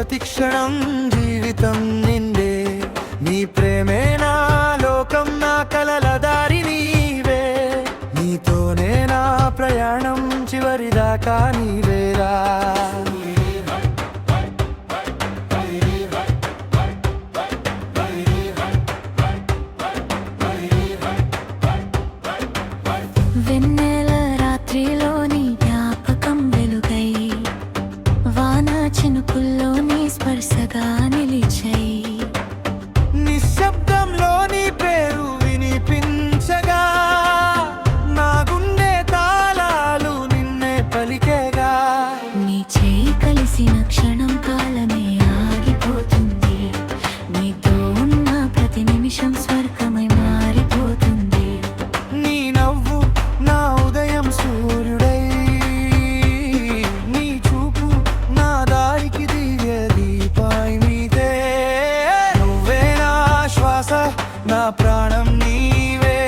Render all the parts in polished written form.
ప్రతిక్షణం జీవితం నిండే నీ ప్రేమే నా లోకం నా కలల దారి నీవే నీతోనే నా ప్రయాణం చివరిదాకా నీవేరా వెన్నెల రాత్రిలోని జ్ఞాపకం వెలుగై వాన చినుకుల్లోని స్పర్శగా నిలిచాయి నిశ్శబ్దంలోని పేరు వినిపించగా నా గుండె తాళాలు నిన్నే పలికేగా నీ చేయి కలిసిన క్షణం కాలమే ఆగిపోతుంది నీతో ఉన్న ప్రతి నిమిషం స్వర్గమై మారిపోతుంది నీ నవ్వు నా ఉదయం సూర్యుడై నీ చూపు నా దారికి దివ్య దీపై మీదే నువ్వే నా శ్వాస నా ప్రాణం నీవే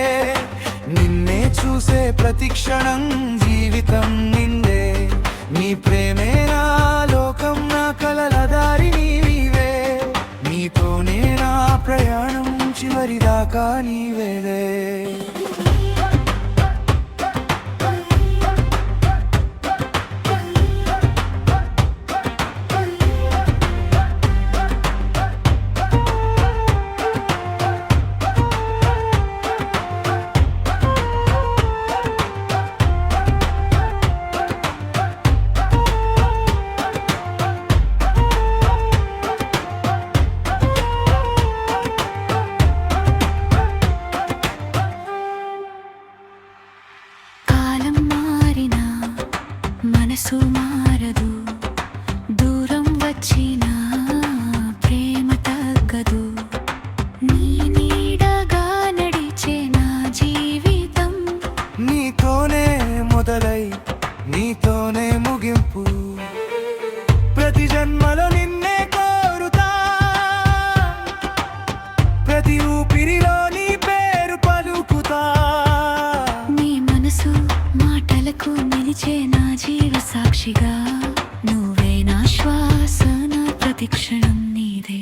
నిన్నే చూసే ప్రతి క్షణం జీవితం నిండే నీ ప్రేమే నా లోకం నా కలల దారి నీవే నీతోనే నా ప్రయాణం చివరిదాకా నీవేదే కాలం మారినా మనసు మారదు దూరం వచ్చినా ప్రేమ తగ్గదు నీ నీడగా నడిచే నా జీవితం నీతోనే మొదలై నీతోనే ముగింపు ప్రతి జన్మలో నిన్నే కోరుతా ప్రతి ఊపిరిలో నీ పేరు పలుకుతా నీ మనసు మాటలకు నిలిచే నా జీవ సాక్షిగా నువ్వే నా శ్వాస నా ప్రతి క్షణం నీదే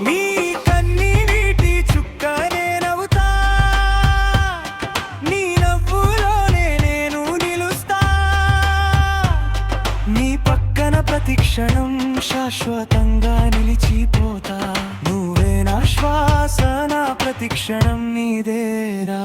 నీ కన్నీటి చుక్కనే నవ్వుతా నీ నవ్వులోనే నేను నిలుస్తా నీ పక్కన ప్రతి క్షణం శాశ్వతంగా నిలిచిపోతా నువ్వే నా శ్వాస నా ప్రతి క్షణం నీదేరా